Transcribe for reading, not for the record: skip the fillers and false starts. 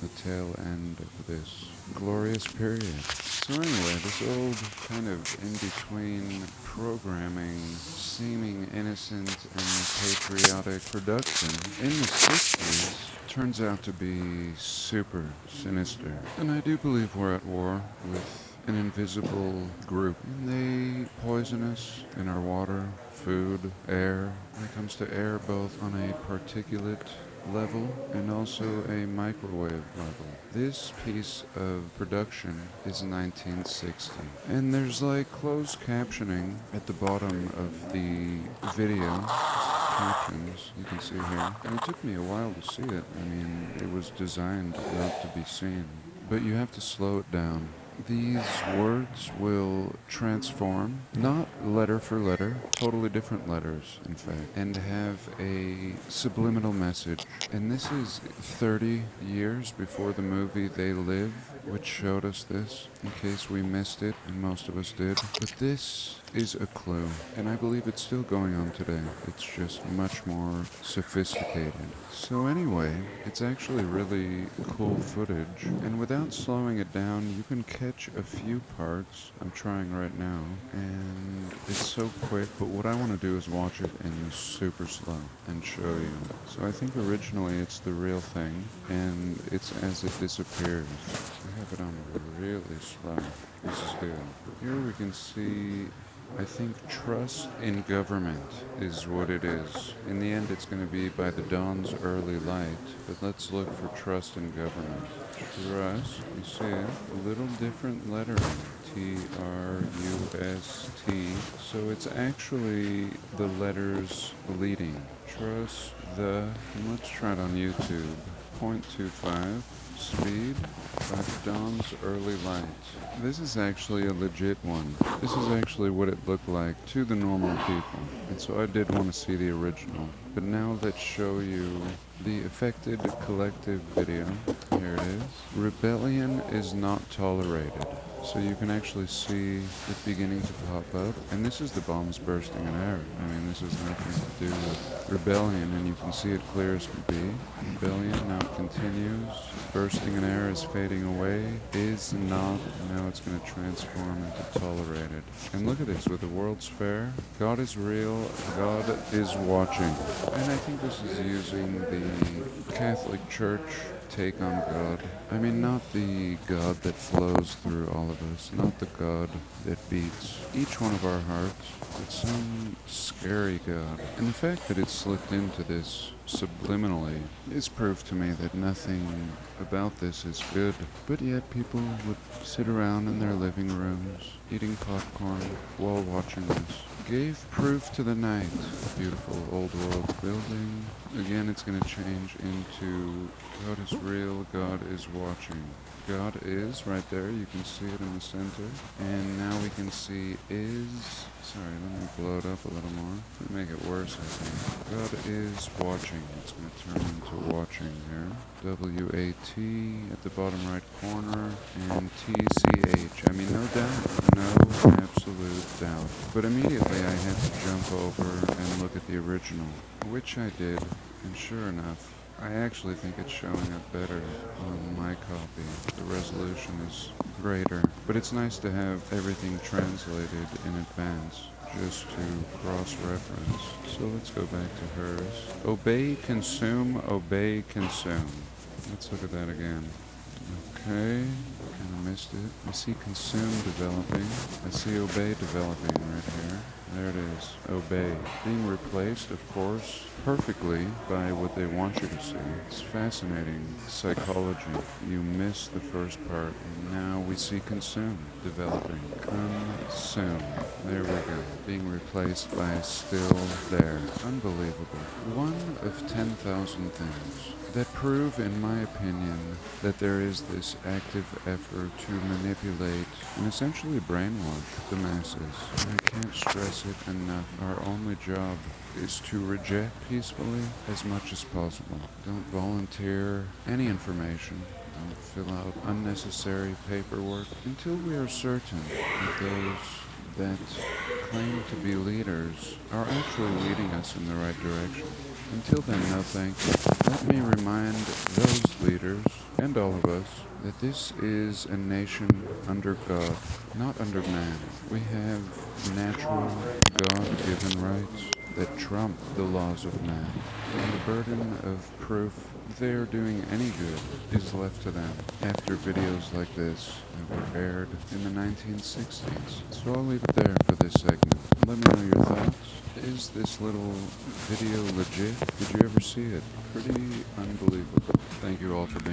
the tail end of this glorious period. So anyway, this old kind of in-between programming, seeming innocent and patriotic production in the 60s turns out to be super sinister. And I do believe we're at war with an invisible group. And they poison us in our water, food, air. When it comes to air, both on a particulate level and also a microwave level. This piece of production is 1960, and there's like closed captioning at the bottom of the video. Captions you can see here, and it took me a while to see it. I mean, it was designed not to be seen, but you have to slow it down. These words will transform, not letter for letter, totally different letters, in fact, and have a subliminal message. And this is 30 years before the movie They Live, which showed us this, in case we missed it, and most of us did. But this is a clue, and I believe it's still going on today. It's just much more sophisticated. So anyway, it's actually really cool footage, and without slowing it down, you can catch a few parts. I'm trying right now, and it's so quick, but what I want to do is watch it in super slow and show you. So I think originally it's the real thing, and it's as it disappears. I have it on really slow. This is good. Here we can see, I think trust in government is what it is. In the end, it's going to be by the dawn's early light, but let's look for trust in government. Trust, you see it, a little different lettering. T-R-U-S-T. So it's actually the letters leading. Trust the, and let's try it on YouTube. 0.25. Speed by the dawn's early light. This is actually a legit one. This is actually what it looked like to the normal people. And so I did want to see the original. But now let's show you the affected collective video. Here it is. Rebellion is not tolerated. So you can actually see it beginning to pop up. And this is the bombs bursting in air. I mean, this has nothing to do with rebellion, and you can see it clear as can be. Rebellion now continues. Bursting in air is fading away. Is not. Now it's going to transform into tolerated. And look at this, with the World's Fair. God is real. God is watching. And I think this is using the Catholic Church take on God. I mean, not the God that flows through all of us, not the God that beats each one of our hearts, but some scary God. And the fact that it's slipped into this subliminally is proof to me that nothing about this is good. But yet people would sit around in their living rooms, eating popcorn while watching this. Gave proof to the night. Beautiful old world building. Again, it's going to change into God is real, God is watching. God is right there, you can see it in the center. And now we can see is, sorry, let me blow it up a little more. Let me make it worse, I think. God is watching. It's going to turn into watching here. W-A-T at the bottom right corner, and T-C-H. I mean, no doubt, no absolute doubt. But immediately I had to jump over and look at the original, which I did, and sure enough, I actually think it's showing up better on my copy. The resolution is greater, but it's nice to have everything translated in advance just to cross-reference. So let's go back to hers. Obey, consume, obey, consume. Let's look at that again. Okay, kind of missed it. I see consume developing. I see obey developing right here. There it is, obey. Being replaced, of course, perfectly by what they want you to see. It's fascinating psychology. You miss the first part, and now we see consume developing. Consume. There we go. Being replaced by still there. Unbelievable. One of 10,000 things that prove, in my opinion, that there is this active effort to manipulate and essentially brainwash the masses. I can't stress it enough. Our only job is to reject peacefully as much as possible. Don't volunteer any information. Don't fill out unnecessary paperwork until we are certain that those that claim to be leaders are actually leading us in the right direction. Until then, no thank you. Let me remind those leaders leaders, and all of us, that this is a nation under God, not under man. We have natural, God-given rights that trump the laws of man, and the burden of proof they are doing any good is left to them after videos like this that were aired in the 1960s. So I'll leave it there for this segment. Let me know your thoughts. Is this little video legit? Did you ever see it? Pretty unbelievable. Thank you all for being